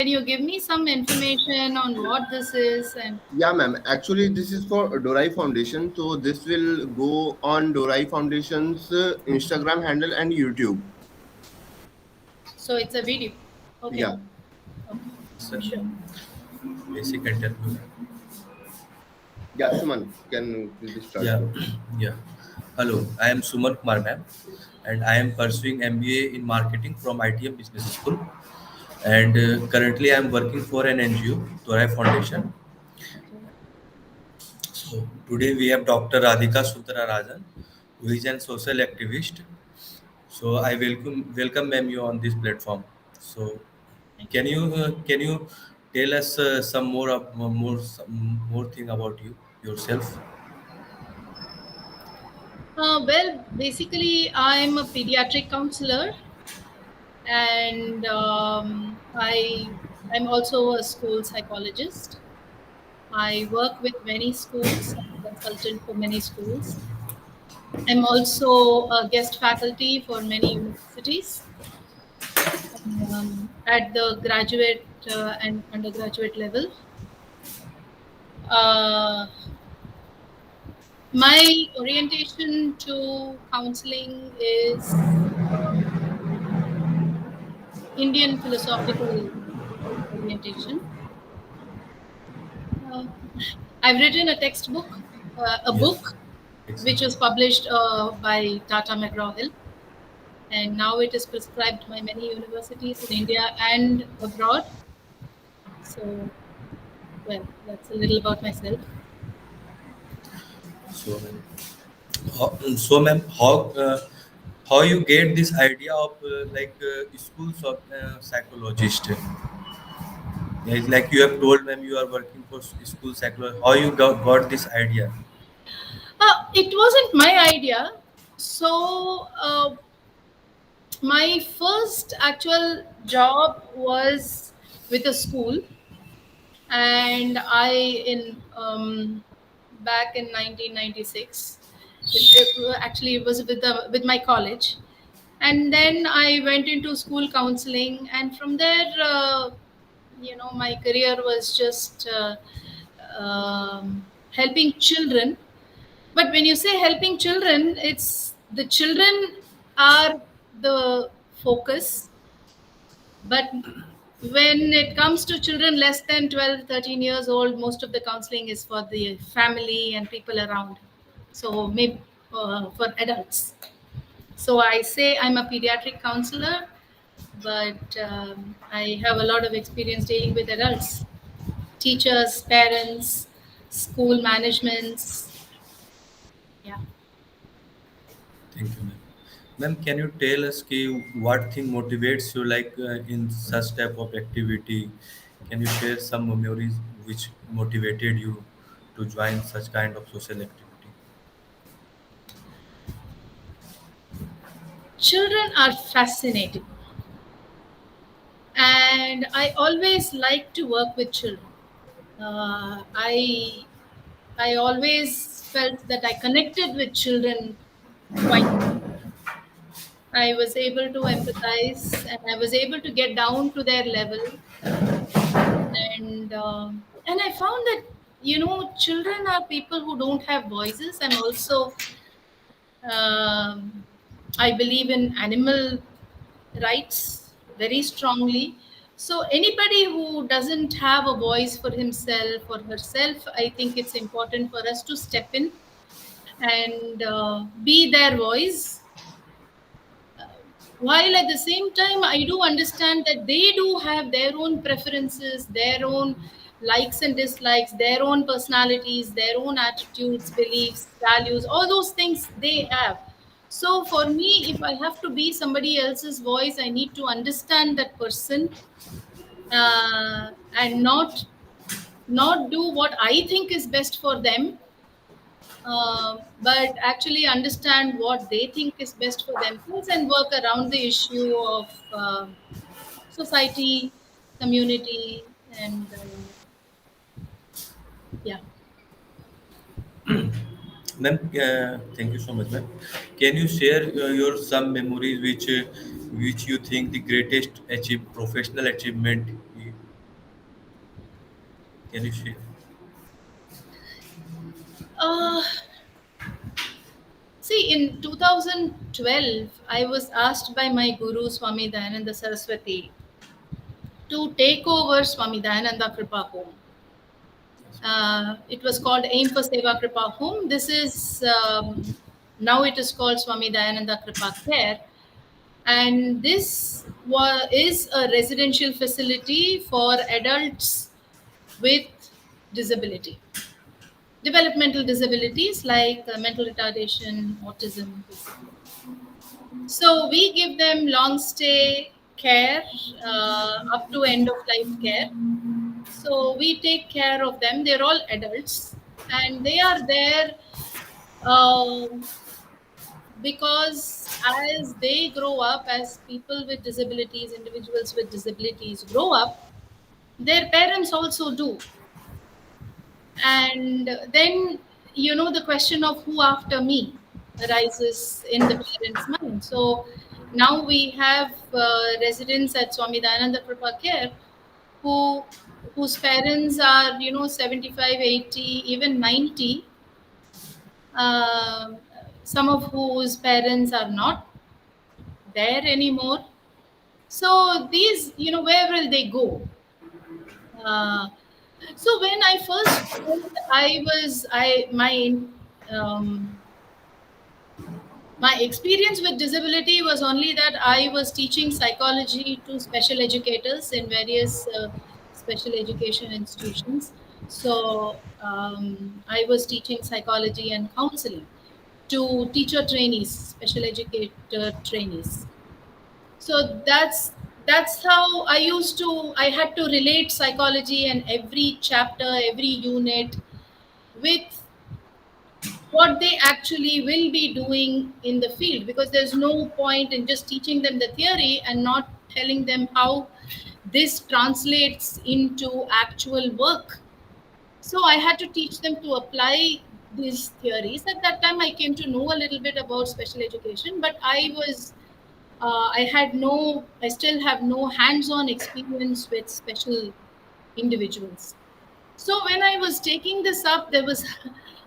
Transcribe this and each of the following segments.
Can you give me some information on what this is? And Yeah, ma'am. Actually, this is for DORAI Foundation. So this will go on DORAI Foundation's Instagram handle and YouTube. so it's a video. Okay. Yeah. Okay. Sir, Sure. basic interview. Yeah, Suman, can please start Yeah, your. yeah. Hello, I am Suman Kumar, ma'am, and I am pursuing MBA in marketing from ITM Business School. And currently, I am working for an NGO, DORAI Foundation. Okay. So today we have Dr. Radhika Soundararajan, who is an social activist. So I welcome ma'am you on this platform. So Thank you. can you tell us some more thing about yourself? Well, basically, I'm a pediatric counselor, and I'm also a school psychologist. I work with many schools. I'm a consultant for many schools. I'm also a guest faculty for many universities at the graduate and undergraduate level. Uh, my orientation to counseling is Indian philosophical orientation. Uh, I've written a textbook, a Yeah, book which exactly. was published by Tata McGraw-Hill, and now it is prescribed by many universities in India and abroad. So, well, that's a little about myself. So, ma'am, how you get this idea of schools of psychologist? Like you have told, ma'am, you are working for school psychologist. How you got this idea? It wasn't my idea. So, my first actual job was with a school, and I in back in 1996. Actually, it was with my college, and then I went into school counseling, and from there, my career was just helping children. But when you say helping children, it's the children are the focus. But when it comes to children less than 12, 13 years old, most of the counseling is for the family and people around. So maybe for adults. So I say I'm a pediatric counselor, but I have a lot of experience dealing with adults, teachers, parents, school managements. Yeah. Thank you, ma'am. Ma'am, can you tell us what thing motivates you in such type of activity? Can you share some memories which motivated you to join such kind of social activity? Children are fascinating, and I always like to work with children. I always felt that I connected with children quite well. I was able to empathize, and I was able to get down to their level, and I found that children are people who don't have voices, and also um, I believe in animal rights very strongly. So anybody who doesn't have a voice for himself or herself, I think it's important for us to step in and be their voice. While at the same time, I do understand that they do have their own preferences, their own likes and dislikes, their own personalities, their own attitudes, beliefs, values, all those things they have. So for me, if I have to be somebody else's voice, I need to understand that person, and not do what I think is best for them, but actually understand what they think is best for themselves and work around the issue of society, community, and yeah. Ma'am, thank you so much, ma'am. Can you share your some memories which you think the greatest professional achievement? Can you share? Uh, See, in 2012, I was asked by my guru Swami Dayananda Saraswati to take over Swami Dayananda Kripa Home. It was called Aim for Seva Kripa Home. This is now it is called Swami Dayananda Kripa Care, and this is a residential facility for adults with disability, developmental disabilities like mental retardation, autism, basically. So we give them long stay care up to end of life care. So we take care of them. They're all adults, and they are there um because as they grow up, as people with disabilities, individuals with disabilities grow up, their parents also do. And then, the question of who after me arises in the parents' mind. So now we have residents at Swami Dayananda Kripa Care who whose parents are 75, 80, even 90, uh, some of whose parents are not there anymore. So these, where will they go? uh, so when I first went, um, my experience with disability was only that I was teaching psychology to special educators in various special education institutions. So I was teaching psychology and counseling to teacher trainees, special educator trainees. So that's how I had to relate psychology and every chapter, every unit with what they actually will be doing in the field, because there's no point in just teaching them the theory and not telling them how this translates into actual work. So I had to teach them to apply these theories. At that time I came to know a little bit about special education, but I still have no hands-on experience with special individuals. So when I was taking this up, there was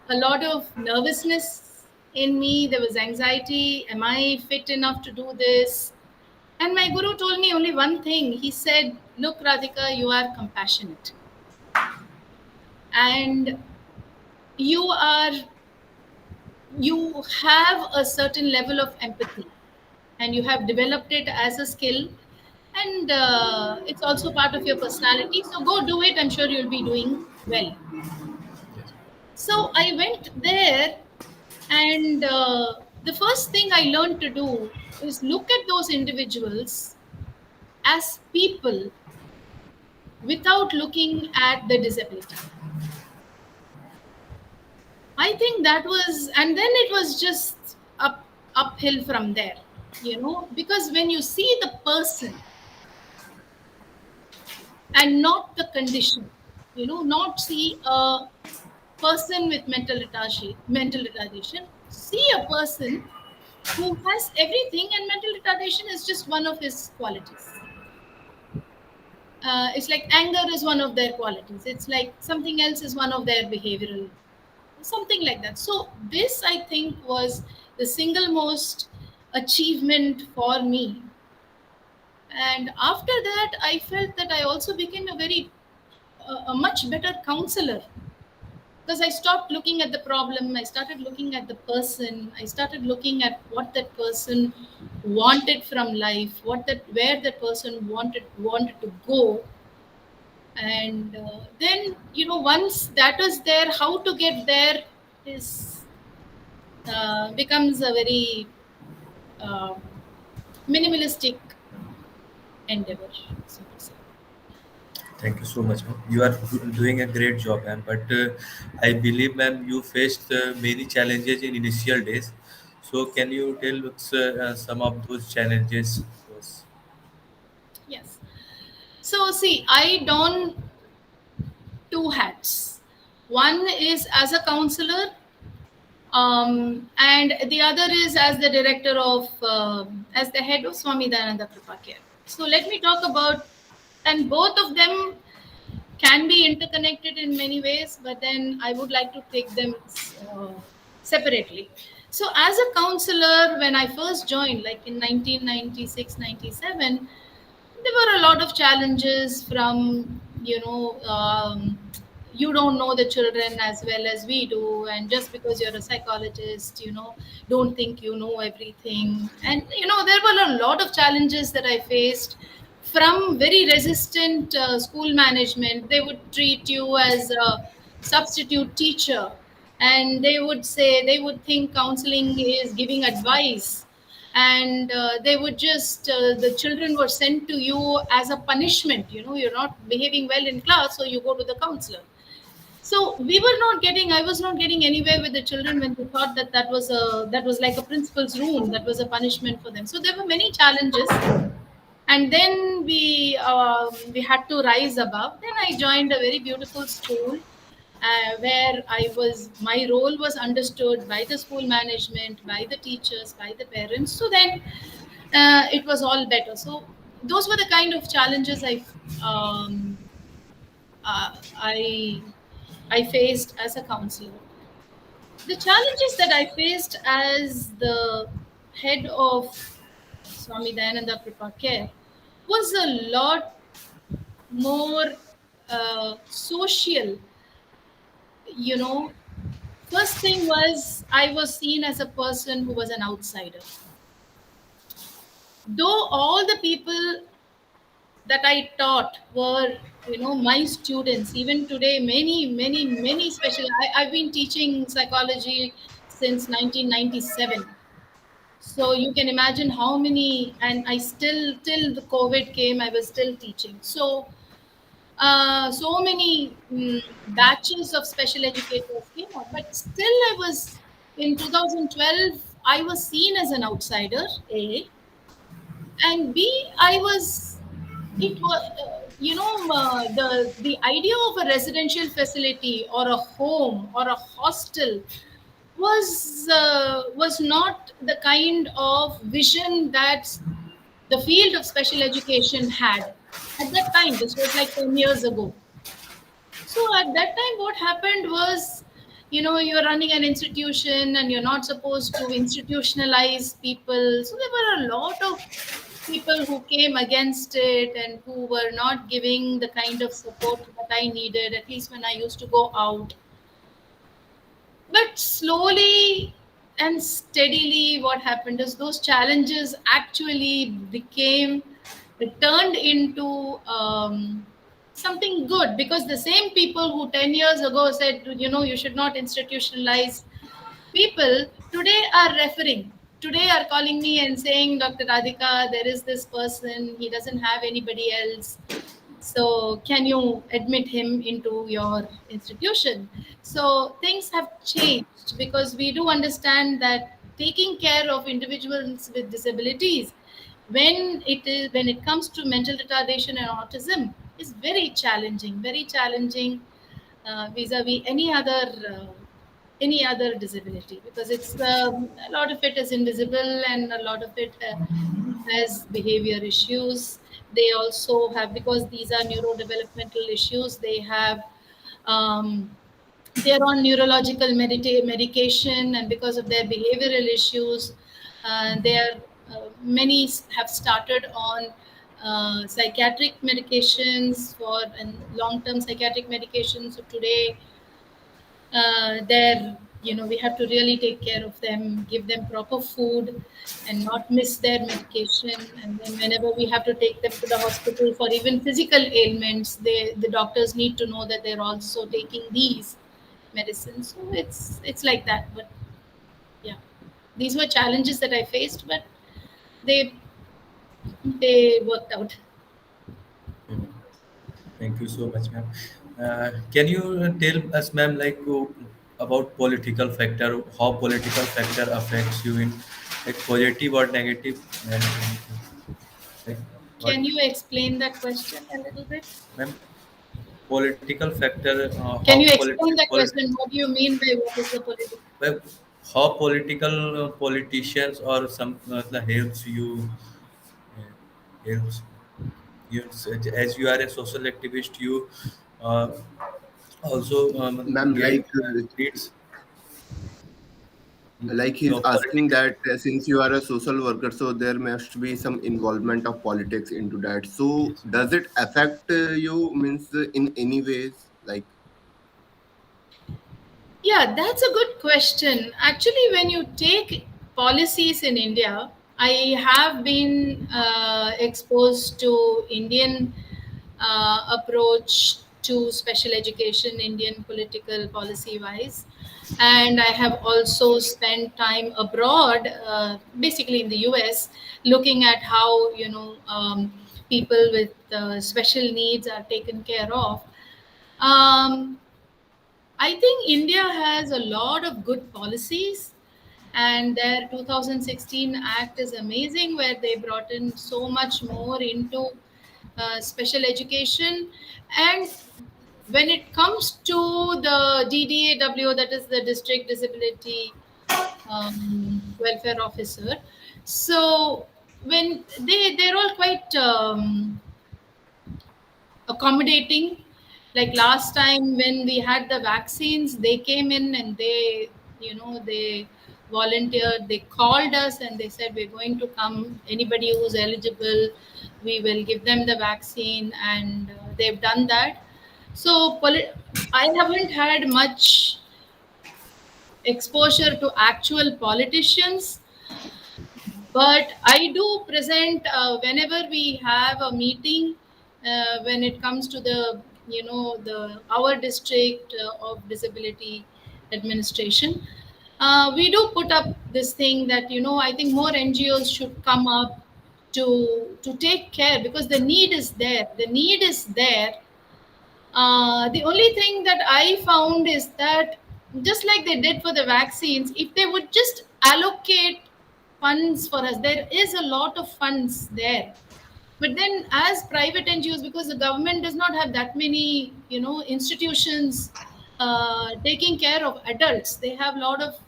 a lot of nervousness in me. There was anxiety. Am I fit enough to do this? And my guru told me only one thing. He said, "Look, Radhika, you are compassionate, and you are you have a certain level of empathy, and you have developed it as a skill, and it's also part of your personality. So go do it. I'm sure you'll be doing well." Yes. So I went there, and the first thing I learned to do is look at those individuals as people without looking at the disability. I think that was, and then it was just uphill from there, because when you see the person and not the condition, not see a person with mental retardation, see a person who has everything, and mental retardation is just one of his qualities. It's like anger is one of their qualities. It's like something else is one of their behavioral, something like that. So this, I think, was the single most achievement for me. And after that, I felt that I also became a much better counselor, because I stopped looking at the problem. I started looking at the person. I started looking at what that person wanted from life, where that person wanted to go. And then, once that is there, how to get there is becomes a very uh, minimalistic endeavor, so to say. Thank you so much, ma'am. You are doing a great job, ma'am. But I believe, ma'am, you faced many challenges in initial days. So can you tell us some of those challenges to us? Yes. So see, I don two hats. One is as a counselor, and the other is as the director of, as the head of Swami Dayananda Kripa Care. So let me talk about, and both of them can be interconnected in many ways, but then I would like to take them separately. So, as a counselor, when I first joined, like in 1996, 97, there were a lot of challenges from, you don't know the children as well as we do, and just because you're a psychologist, don't think you know everything. And there were a lot of challenges that I faced from very resistant school management. They would treat you as a substitute teacher, and they would think counseling is giving advice, and they would just the children were sent to you as a punishment. You're not behaving well in class, so you go to the counselor. So I was not getting anywhere with the children when they thought that that was like a principal's room, that was a punishment for them. So there were many challenges, and then we had to rise above. Then I joined a very beautiful school, where my role was understood by the school management, by the teachers, by the parents. So then it was all better. So those were the kind of challenges um, I I faced as a counselor. The challenges that I faced as the head of Swami Dayananda Kripa Care was a lot more social. You know, First thing was I was seen as a person who was an outsider. Though all the people that I taught were, my students. Even today, many special. I've been teaching psychology since 1997. So you can imagine how many, and I still, till the COVID came, I was still teaching. So so many batches of special educators came out, but still I was, in 2012, I was seen as an outsider, A, and B, I was, it was, the idea of a residential facility or a home or a hostel was not the kind of vision that the field of special education had at that time. This was like 10 years ago. So at that time, what happened was, you're running an institution and you're not supposed to institutionalize people. So there were a lot of people who came against it and who were not giving the kind of support that I needed, at least when I used to go out. But slowly and steadily, what happened is those challenges actually turned into something good, because the same people who 10 years ago said, you should not institutionalize people, today are referring. Today are calling me and saying, Dr. Radhika, there is this person, he doesn't have anybody else. So can you admit him into your institution? So things have changed, because we do understand that taking care of individuals with disabilities, when it comes to mental retardation and autism, is very challenging, vis-a-vis any other disability, because it's a lot of it is invisible, and a lot of it has behavior issues. They also have, because these are neurodevelopmental issues, um, they're on neurological medication, and because of their behavioral issues, many have started on psychiatric medications for and long-term psychiatric medications. So today, we have to really take care of them, give them proper food, and not miss their medication. And then whenever we have to take them to the hospital for even physical ailments, the doctors need to know that they're also taking these medicines. So it's like that. But yeah, these were challenges that I faced, but they they worked out. Mhm. Thank you so much, ma'am. Can you tell us, ma'am, like about political factor, how political factor affects you in like positive or negative, and anything like what, Can you explain that question a little bit? ma'am? Political factor, Can you explain that question? What do you mean by what is the political? well, how political politicians or some helps you, uh, helps you, as you are a social activist, you Uh, Also, Ma'am, get needs like he's asking politics. that since you are a social worker, so there must be some involvement of politics into that. So Yes. does it affect you means in any ways? Like Yeah, that's a good question. Actually, when you take policies in India, I have been exposed to Indian approach to special education, Indian political policy wise. And I have also spent time abroad, basically in the US, looking at how, people with special needs are taken care of. Um, I think India has a lot of good policies, and their 2016 Act is amazing, where they brought in so much more into special education. And when it comes to the DDAW, that is the District Disability Welfare Officer, so when they're all quite accommodating. Like last time when we had the vaccines, they came in and they volunteered. They called us and they said, we're going to come, anybody who's eligible, we will give them the vaccine. And they've done that. So I haven't had much exposure to actual politicians, but I do present whenever we have a meeting, when it comes to the our district of disability administration. We do put up this thing that, I think more NGOs should come up to take care, because the need is there. The need is there. The only thing that I found is that, just like they did for the vaccines, if they would just allocate funds for us, there is a lot of funds there. But then, as private NGOs, because the government does not have that many, institutions taking care of adults, they have a lot of,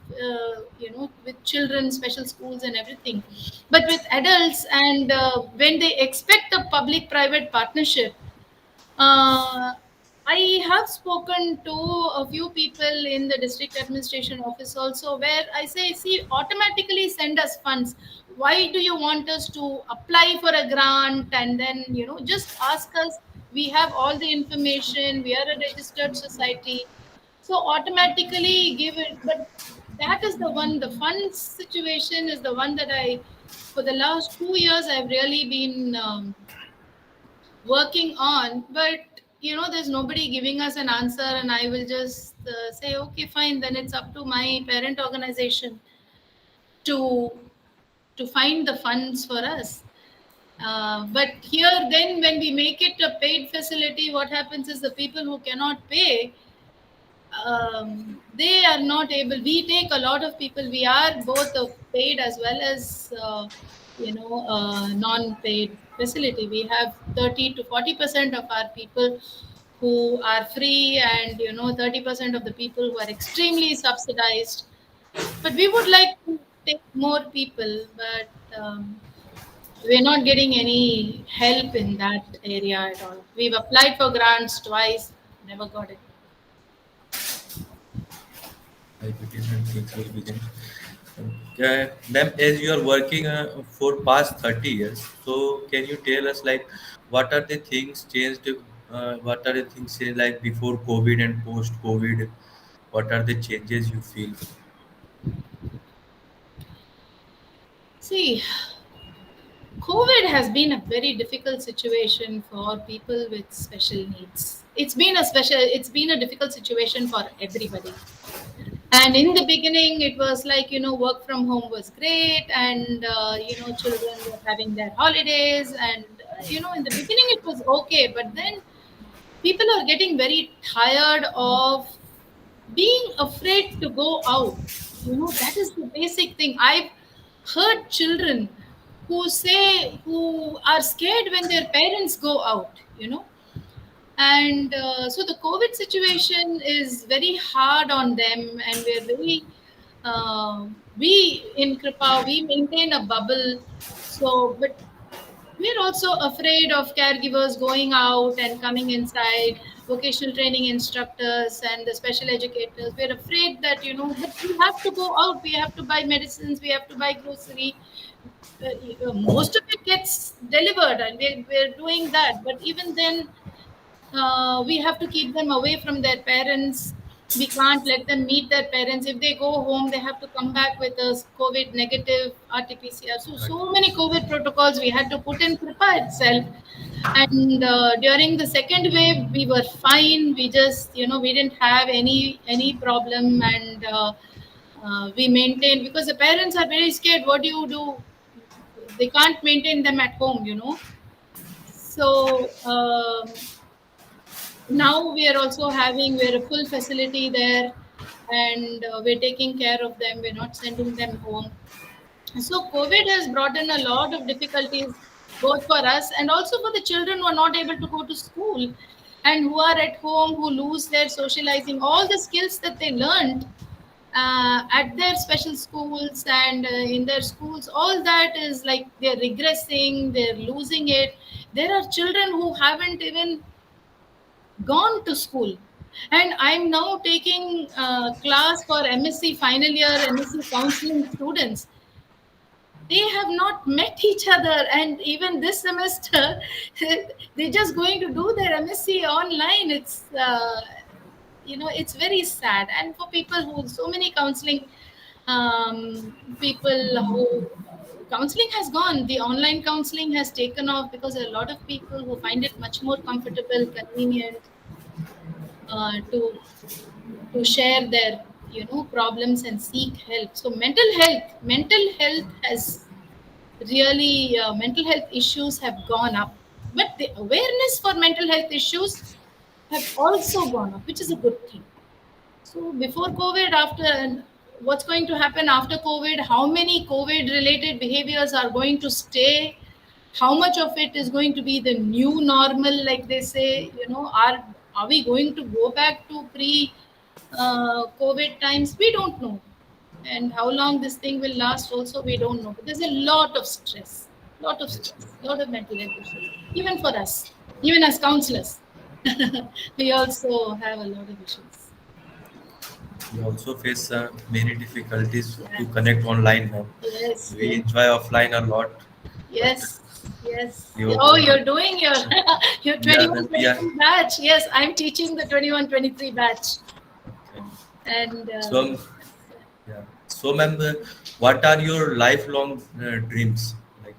with children, special schools, and everything. But with adults, and when they expect a public-private partnership, uh, I have spoken to a few people in the district administration office also, where I say, see, automatically send us funds. Why do you want us to apply for a grant and then, just ask us? We have all the information, we are a registered society. So automatically give it. But that is the one, the funds situation is the one that for the last 2 years, I've really been working on. But there's nobody giving us an answer, and I will just say, okay, fine, then it's up to my parent organization to find the funds for us. But here, then, when we make it a paid facility, what happens is the people who cannot pay, they are not able. We take a lot of people. We are both a paid as well as non-paid facility. We have 30 to 40% of our people who are free, and 30% of the people who are extremely subsidized. But we would like to take more people, but we're not getting any help in that area at all. We've applied for grants twice, never got it. Like it is and things will begin. Ma'am, as you are working for past 30 years, so can you tell us like what are the things changed? What are the things changed like before COVID and post COVID? What are the changes you feel? See, COVID has been a very difficult situation for people with special needs. It's been a difficult situation for everybody. And in the beginning, it was like, work from home was great, and, children were having their holidays. And, in the beginning, it was okay. But then people are getting very tired of being afraid to go out. That is the basic thing. I've heard children who are scared when their parents go out. And so the COVID situation is very hard on them, and we're very we in Kripa, we maintain a bubble. So, but We're also afraid of caregivers going out and coming inside, vocational training instructors and the special educators. We're afraid that, but we have to go out, we have to buy medicines, we have to buy grocery. Most of it gets delivered, and we're doing that. But even then, we have to keep them away from their parents. We can't let them meet their parents. If they go home, they have to come back with a COVID negative RT-PCR. Right. So many COVID protocols we had to put in Kripa itself. And during the second wave, we were fine. We just, we didn't have any problem, and we maintained, because the parents are very scared. What do you do? They can't maintain them at home. So now we are also we're a full facility there, and we're taking care of them, we're not sending them home. So COVID has brought in a lot of difficulties, both for us and also for the children who are not able to go to school, and who are at home, who lose their socializing, all the skills that they learned at their special schools and in their schools. All that is like they're regressing, they're losing it. There are children who haven't even gone to school, and I'm now taking class for MSc final year, MSc counseling students. They have not met each other, and even this semester they're just going to do their MSc online. It's very sad. And for people who, so many counseling people who, counseling has gone, the online counseling has taken off, because a lot of people who find it much more comfortable, convenient, to share their problems and seek help. So mental health has really, mental health issues have gone up, but the awareness for mental health issues have also gone up, which is a good thing. So before COVID, after, and what's going to happen after COVID? How many COVID related behaviors are going to stay? How much of it is going to be the new normal, like they say? Are we going to go back to pre COVID times? We don't know. And how long this thing will last, also we don't know. But there's a Yes, ma'am. lot of mental health issues, even for us, even as counselors. We also have a lot of issues. We also face many difficulties Yeah. to connect online, ma'am. Yes, We yes, enjoy offline a lot, but yes, yes. you, Oh, you're doing your your yeah, 21 ma'am. Yeah. 23 batch. Yes, I'm teaching the 21 23 batch. Okay. And So, yeah. So, ma'am, what are your lifelong dreams? Like,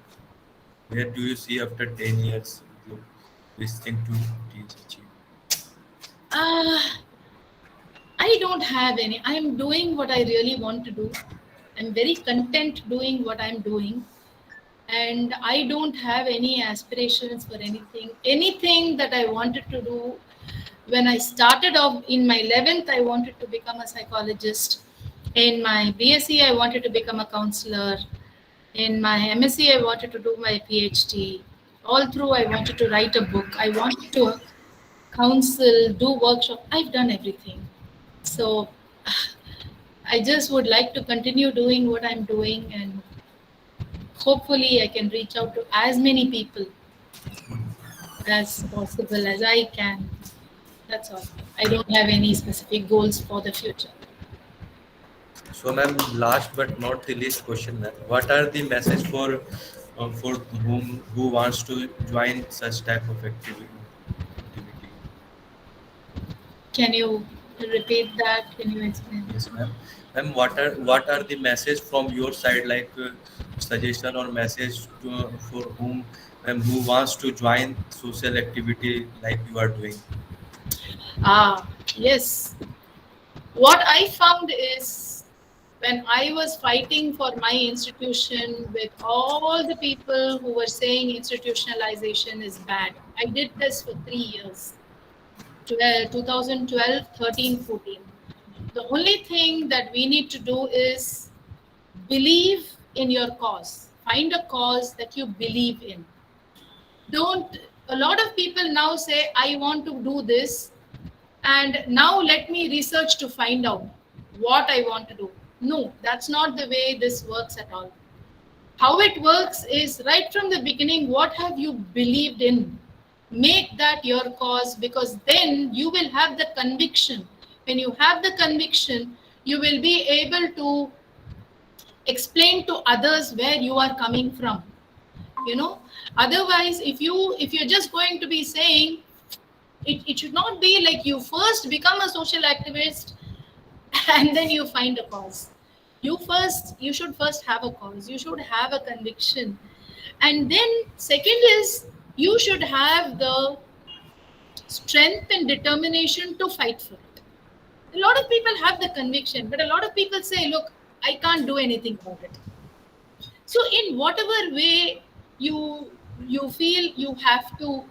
where do you see after 10 years? Look, this thing to teach, achieve. uh, I don't have any. I'm doing what I really want to do. I'm very content doing what I'm doing. And I don't have any aspirations for anything. Anything that I wanted to do, when I started off in my 11th, I wanted to become a psychologist. In my BSc, I wanted to become a counselor. In my MSc, I wanted to do my PhD. All through, I wanted to write a book. I wanted to counsel, do workshop. I've done everything. So I just would like to continue doing what I'm doing, and hopefully I can reach out to as many people as possible as I can. That's all. I don't have any specific goals for the future. So, ma'am, last but not the least question, ma'am. What are the message for whom who wants to join such type of activity? Can you repeat that? Can you explain? Yes, ma'am. Ma'am, what are the message from your side, like suggestion or message for whom who wants to join social activity like you are doing? Ah, yes. What I found is, when I was fighting for my institution with all the people who were saying institutionalization is bad, I did this for 3 years, 2012, 13, 14. The only thing that we need to do is believe in your cause. Find a cause that you believe in. Don't, a lot of people now say, I want to do this, and now let me research to find out what I want to do. No, that's not the way this works at all. How it works is right from the beginning, what have you believed in? Make that your cause, because then you will have the conviction. When you have the conviction, you will be able to explain to others where you are coming from. You know, otherwise, if you're just going to be saying, it should not be like you first become a social activist and then you find a cause. You should first have a cause, you should have a conviction, and then second is you should have the strength and determination to fight for it. A lot of people have the conviction, but a lot of people say, look, I can't do anything about it. So in whatever way you you feel you have to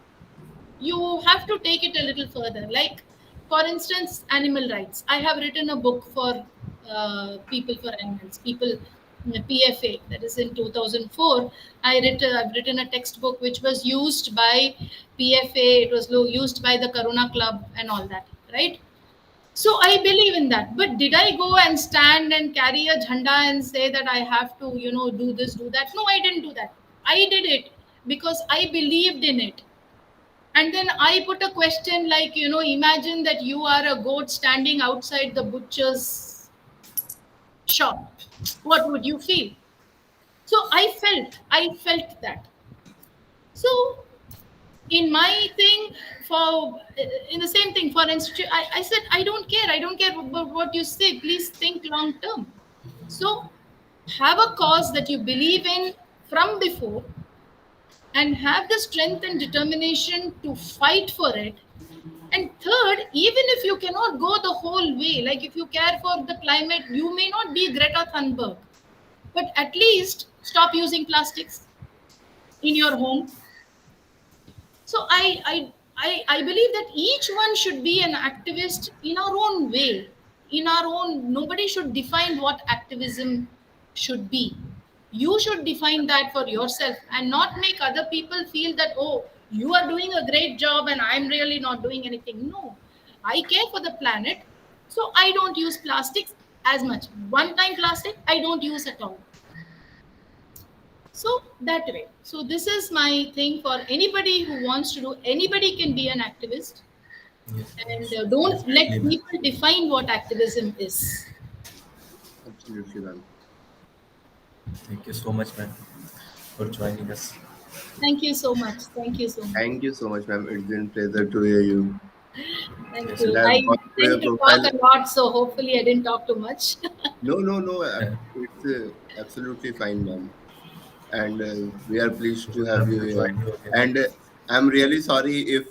take it a little further. Like, for instance, animal rights. I have written a book for people for animals, people, PFA. That is in 2004. I've written a textbook which was used by PFA. It was used by the Karuna Club and all that, right? So I believe in that. But did I go and stand and carry a jhanda and say that I have to, do this, do that? No, I didn't do that. I did it because I believed in it. And then I put a question like, imagine that you are a goat standing outside the butcher's shop. What would you feel? So I felt that. So in my thing, for in the same thing for institute, I said, I don't care about what you say. Please think long term. So have a cause that you believe in from before, and have the strength and determination to fight for it. And third, even if you cannot go the whole way, like if you care for the climate, you may not be Greta Thunberg, but at least stop using plastics in your home. So I believe that each one should be an activist in our own way, in our own. Nobody should define what activism should be. You should define that for yourself and not make other people feel that, oh, you are doing a great job and I'm really not doing anything. No, I care for the planet, so I don't use plastics as much. One time plastic, I don't use at all. So that way. So this is my thing for anybody who wants to do. Anybody can be an activist, Yes, and yes, don't definitely, let ma'am. people define what activism is. Absolutely, ma'am. Thank you so much, ma'am, for joining us. Thank you so much. Thank you so much. Thank you so much, ma'am. It's been pleasure to hear you. Thank Yes, you. And ma'am. I've I gone through your tend to talk profile. a lot, so hopefully I didn't talk too much. No, no, no. It's absolutely fine, ma'am. And we are pleased We to would have love you to here. join you again. And I'm really sorry if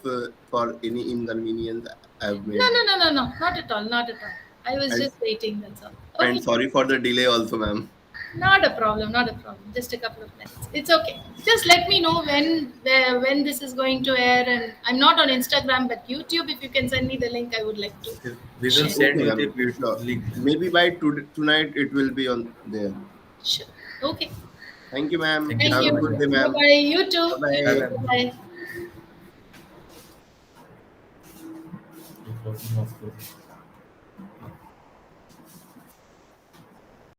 for any inconvenience I've No, made. no, no, no, no. Not at all. Not at all. I was And just waiting. That's all. and Okay. sorry for the delay also, ma'am. Not a problem. Not a problem. Just a couple of minutes. It's okay. Just let me know when this is going to air. And I'm not on Instagram, but YouTube. If you can send me the link, I would like to Okay, we will share. send Okay, you the ma'am. Sure. link, ma'am. Maybe by tonight it will be on there. Sure. Okay. Thank you, ma'am. Thank you Thank Have so a you. much, good ma'am. day, Bye ma'am. bye. You too. Bye You Bye, too. bye. ma'am. Bye. Recording of